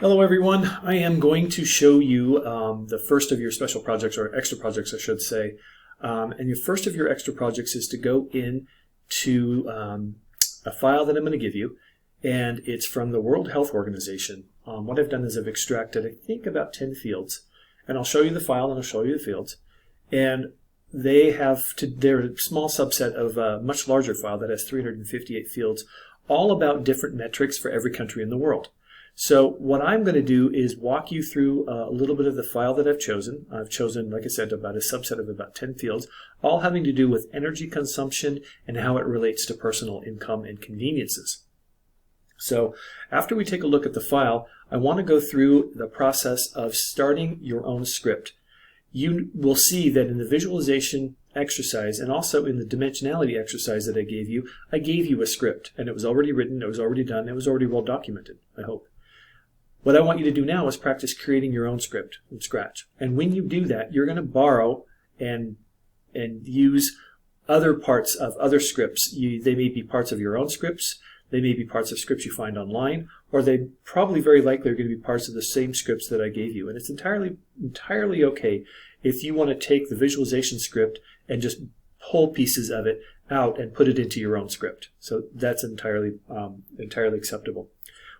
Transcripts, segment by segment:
Hello everyone, I am going to show you the first of your special projects, or extra projects I should say. And your first of your extra projects is to go in to a file that I'm going to give you, and it's from the World Health Organization. What I've done is I've extracted, I think, about 10 fields, and I'll show you the file and I'll show you the fields. And they're a small subset of a much larger file that has 358 fields, all about different metrics for every country in the world. So what I'm going to do is walk you through a little bit of the file that I've chosen. I've chosen, like I said, about a subset of about 10 fields, all having to do with energy consumption and how it relates to personal income and conveniences. So after we take a look at the file, I want to go through the process of starting your own script. You will see that in the visualization exercise and also in the dimensionality exercise that I gave you a script, and it was already written, it was already done, it was already well documented, I hope. What I want you to do now is practice creating your own script from scratch. And when you do that, you're going to borrow and use other parts of other scripts. They may be parts of your own scripts, they may be parts of scripts you find online, or they probably very likely are going to be parts of the same scripts that I gave you. And it's entirely okay if you want to take the visualization script and just pull pieces of it out and put it into your own script. So that's entirely acceptable.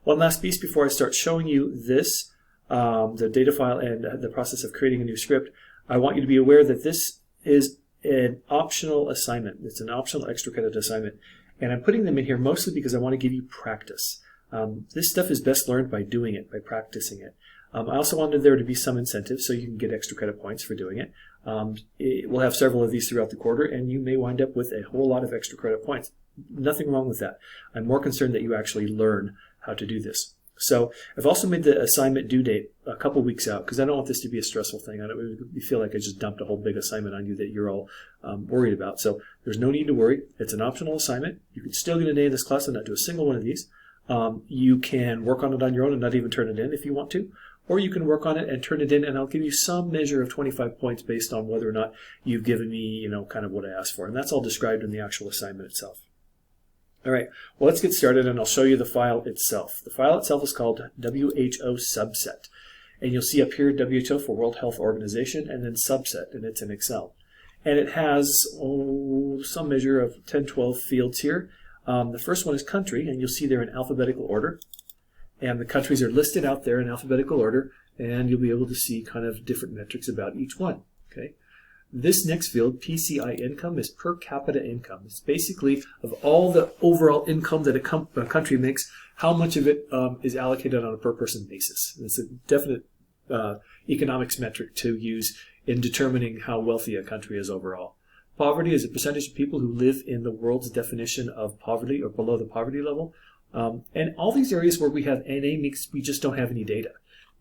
One last piece before I start showing you this, the data file and the process of creating a new script. I want you to be aware that this is an optional assignment. It's an optional extra credit assignment. And I'm putting them in here mostly because I want to give you practice. This stuff is best learned by doing it, by practicing it. I also wanted there to be some incentive so you can get extra credit points for doing it. We'll have several of these throughout the quarter, and you may wind up with a whole lot of extra credit points. Nothing wrong with that. I'm more concerned that you actually learn how to do this. So I've also made the assignment due date a couple weeks out because I don't want this to be a stressful thing. I don't feel like I just dumped a whole big assignment on you that you're all worried about. So there's no need to worry. It's an optional assignment. You can still get an A in this class and not do a single one of these. You can work on it on your own and not even turn it in if you want to. Or you can work on it and turn it in, and I'll give you some measure of 25 points based on whether or not you've given me, kind of what I asked for. And that's all described in the actual assignment itself. All right, well, let's get started, and I'll show you the file itself. The file itself is called WHO subset. And you'll see up here WHO for World Health Organization, and then subset, and it's in Excel. And it has some measure of 10, 12 fields here. The first one is country, and you'll see they're in alphabetical order. And the countries are listed out there in alphabetical order, and you'll be able to see kind of different metrics about each one. Okay. This next field, Pci Income, is per capita income. It's basically of all the overall income that a country makes, how much of it is allocated on a per person basis. And it's a definite economics metric to use in determining how wealthy a country is overall. Poverty is a percentage of people who live in the world's definition of poverty or below the poverty level. And all these areas where we have NA means we just don't have any data.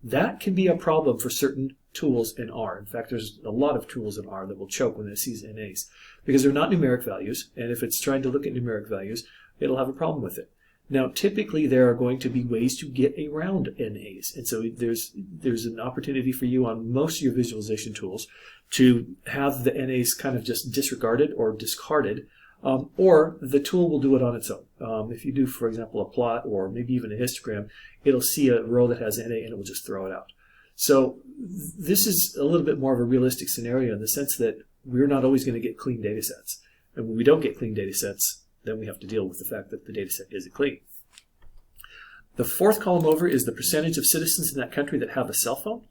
That can be a problem for certain tools in R. In fact, there's a lot of tools in R that will choke when it sees NAs because they're not numeric values, and if it's trying to look at numeric values, it'll have a problem with it. Now, typically, there are going to be ways to get around NAs, and so there's an opportunity for you on most of your visualization tools to have the NAs kind of just disregarded or discarded, or the tool will do it on its own. If you do, for example, a plot or maybe even a histogram, it'll see a row that has NA and it will just throw it out. So this is a little bit more of a realistic scenario in the sense that we're not always going to get clean data sets. And when we don't get clean data sets, then we have to deal with the fact that the data set isn't clean. The fourth column over is the percentage of citizens in that country that have a cell phone.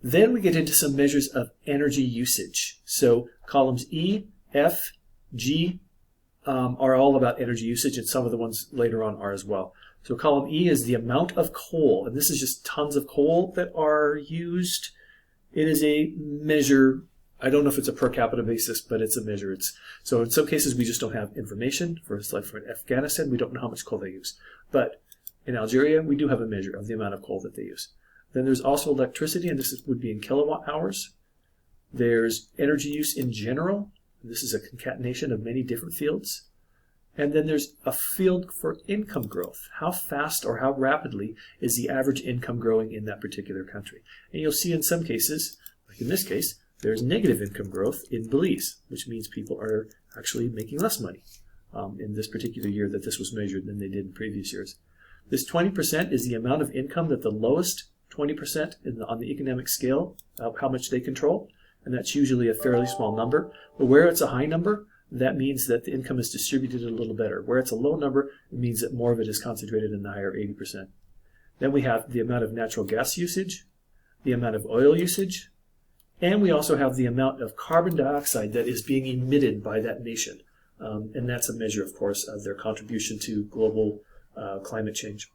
Then we get into some measures of energy usage. So columns E, F, G are all about energy usage, and some of the ones later on are as well. So column E is the amount of coal, and this is just tons of coal that are used. It is a measure. I don't know if it's a per capita basis, but it's a measure. So in some cases we just don't have information. For Afghanistan, we don't know how much coal they use. But in Algeria, we do have a measure of the amount of coal that they use. Then there's also electricity, and this would be in kilowatt hours. There's energy use in general. This is a concatenation of many different fields. And then there's a field for income growth. How fast or how rapidly is the average income growing in that particular country? And you'll see in some cases, like in this case, there's negative income growth in Belize, which means people are actually making less money in this particular year that this was measured than they did in previous years. This 20% is the amount of income that the lowest 20% on the economic scale of how much they control, and that's usually a fairly small number. But where it's a high number, that means that the income is distributed a little better. Where it's a low number, it means that more of it is concentrated in the higher 80%. Then we have the amount of natural gas usage, the amount of oil usage, and we also have the amount of carbon dioxide that is being emitted by that nation. And that's a measure, of course, of their contribution to global climate change.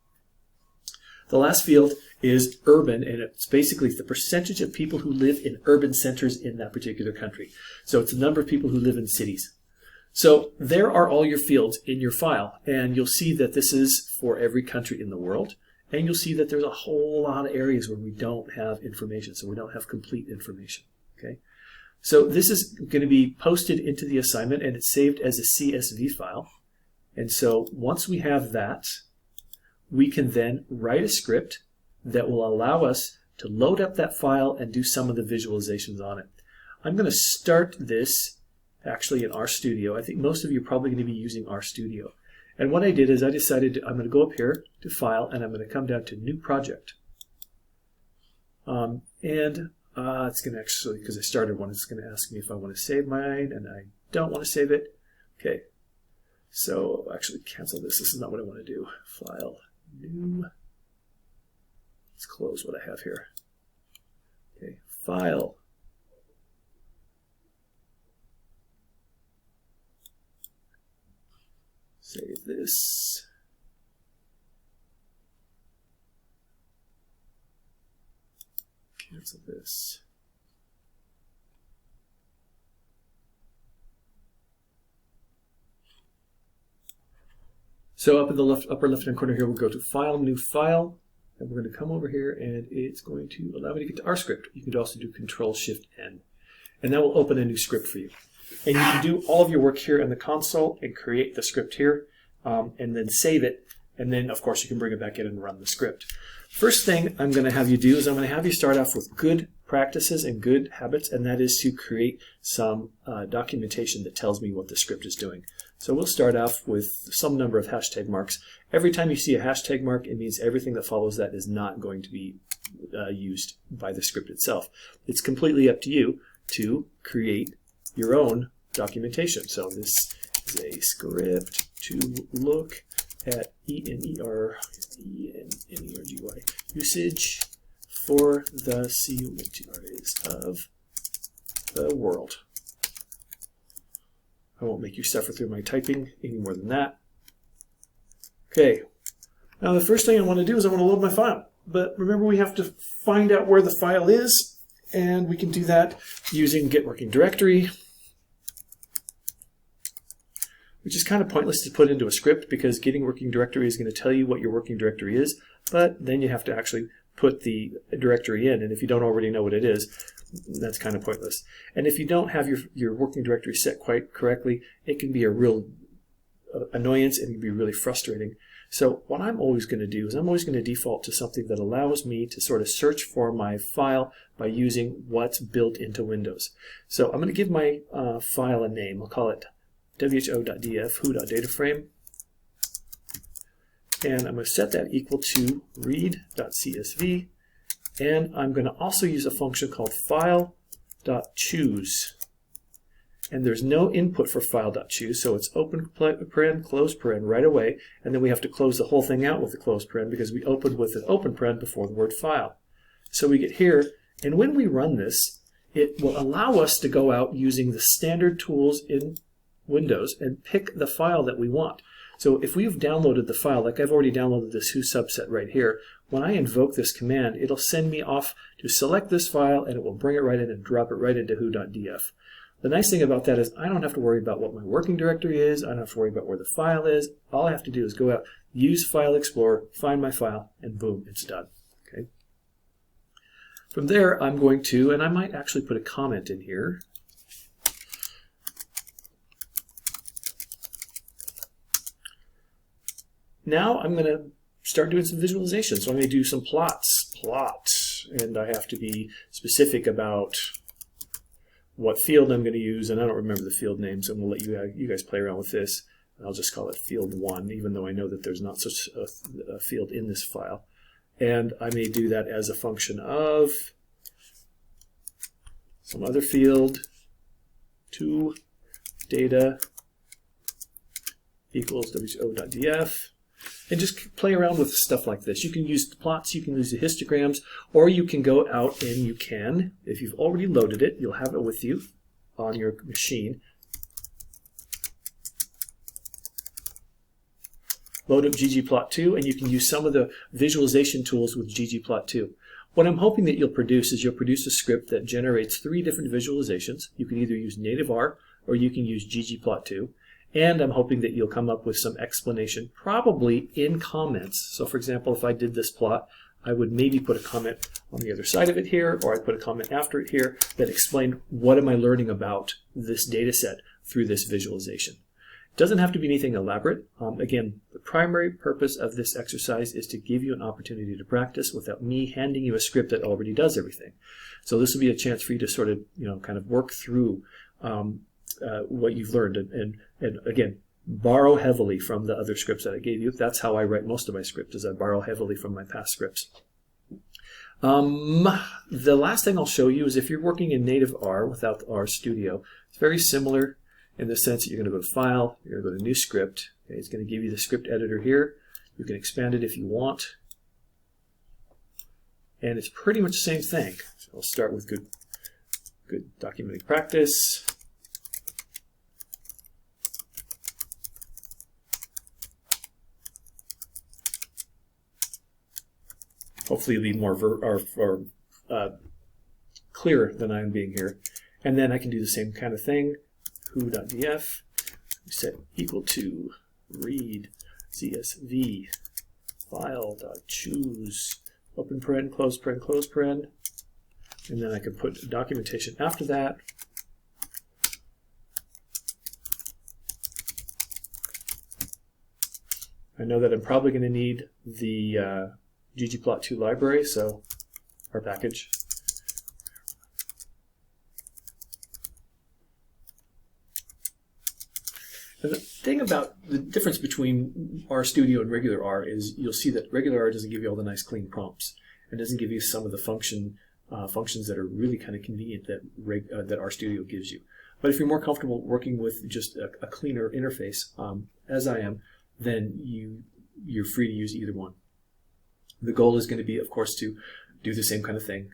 The last field is urban, and it's basically the percentage of people who live in urban centers in that particular country. So it's the number of people who live in cities. So there are all your fields in your file, and you'll see that this is for every country in the world, and you'll see that there's a whole lot of areas where we don't have information, so we don't have complete information. Okay, so this is going to be posted into the assignment, and it's saved as a CSV file. And so once we have that, we can then write a script that will allow us to load up that file and do some of the visualizations on it. I'm going to start this actually in RStudio. I think most of you are probably going to be using RStudio. And what I did is I decided I'm going to go up here to File, and I'm going to come down to New Project. It's going to actually, because I started one, it's going to ask me if I want to save mine, and I don't want to save it. Okay, so actually cancel this. This is not what I want to do. File, New. Let's close what I have here. Okay, File. Save this. Cancel this. So up in the upper left-hand corner here, we'll go to File, New File, and we're going to come over here, and it's going to allow me to get to our script. You could also do Control-Shift-N, and that will open a new script for you. And you can do all of your work here in the console and create the script here, and then save it, and then of course you can bring it back in and run the script. First thing I'm going to have you do is I'm going to have you start off with good practices and good habits, and that is to create some documentation that tells me what the script is doing. So we'll start off with some number of hashtag marks. Every time you see a hashtag mark, it means everything that follows that is not going to be used by the script itself. It's completely up to you to create your own documentation. So this is a script to look at energy usage for the CUMTRs of the world. I won't make you suffer through my typing any more than that. Okay, now the first thing I want to do is I want to load my file. But remember, we have to find out where the file is, and we can do that using Get Working Directory, which is kind of pointless to put into a script because Getting Working Directory is going to tell you what your working directory is, but then you have to actually put the directory in, and if you don't already know what it is, that's kind of pointless. And if you don't have your working directory set quite correctly, it can be a real annoyance and it can be really frustrating. So what I'm always going to do is I'm always going to default to something that allows me to sort of search for my file by using what's built into Windows. So I'm going to give my file a name. I'll call it who.df, who.dataframe. And I'm going to set that equal to read.csv. And I'm going to also use a function called file.choose. And there's no input for file.choose, so it's open paren, close paren right away. And then we have to close the whole thing out with a close paren because we opened with an open paren before the word file. So we get here, and when we run this, it will allow us to go out using the standard tools in Windows and pick the file that we want. So if we've downloaded the file, like I've already downloaded this who subset right here, when I invoke this command, it'll send me off to select this file, and it will bring it right in and drop it right into who.df. The nice thing about that is I don't have to worry about what my working directory is. I don't have to worry about where the file is. All I have to do is go out, use File Explorer, find my file, and boom, it's done. Okay. From there, I'm going to, and I might actually put a comment in here. Now I'm going to start doing some visualization. So I'm going to do some plots, and I have to be specific about what field I'm going to use, and I don't remember the field names. I'm going to let you guys play around with this. I'll just call it field 1, even though I know that there's not such a field in this file. And I may do that as a function of some other field, 2 data equals wo.df, and just play around with stuff like this. You can use the plots, you can use the histograms, or you can go out and you can, if you've already loaded it, you'll have it with you on your machine. Load up ggplot2, and you can use some of the visualization tools with ggplot2. What I'm hoping that you'll produce is you'll produce a script that generates 3 different visualizations. You can either use native R or you can use ggplot2. And I'm hoping that you'll come up with some explanation, probably in comments. So for example, if I did this plot, I would maybe put a comment on the other side of it here, or I'd put a comment after it here that explained what am I learning about this data set through this visualization. It doesn't have to be anything elaborate. Again, the primary purpose of this exercise is to give you an opportunity to practice without me handing you a script that already does everything. So this will be a chance for you to sort of, kind of work through what you've learned, and again, borrow heavily from the other scripts that I gave you. That's how I write most of my scripts, is I borrow heavily from my past scripts. The last thing I'll show you is if you're working in native R without the R Studio, it's very similar in the sense that you're going to go to File, you're going to go to New Script. Okay, it's going to give you the script editor here. You can expand it if you want. And it's pretty much the same thing. So I'll start with good documenting practice. Hopefully it'll be more clearer than I am being here. And then I can do the same kind of thing. Who.df, set equal to read CSV file.choose open paren, close paren, close paren. And then I can put documentation after that. I know that I'm probably going to need the ggplot2 library, so our package. And the thing about the difference between RStudio and regular R is you'll see that regular R doesn't give you all the nice clean prompts. It doesn't give you some of the functions that are really kind of convenient that RStudio gives you. But if you're more comfortable working with just a cleaner interface, as I am, then you're free to use either one. The goal is going to be, of course, to do the same kind of thing,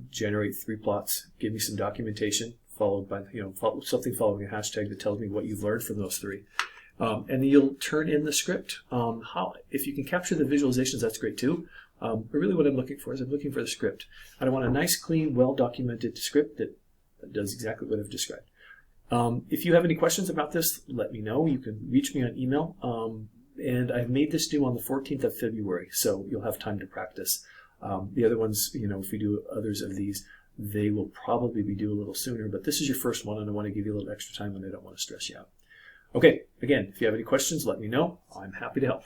generate 3 plots, give me some documentation, followed by something following a hashtag that tells me what you've learned from those 3. And then you'll turn in the script. If you can capture the visualizations, that's great too. But really what I'm looking for is I'm looking for the script. I want a nice, clean, well-documented script that does exactly what I've described. If you have any questions about this, let me know. You can reach me on email. And I've made this due on the 14th of February, so you'll have time to practice. The other ones, if we do others of these, they will probably be due a little sooner, but this is your first one, and I want to give you a little extra time, and I don't want to stress you out. Okay, again, if you have any questions, let me know. I'm happy to help.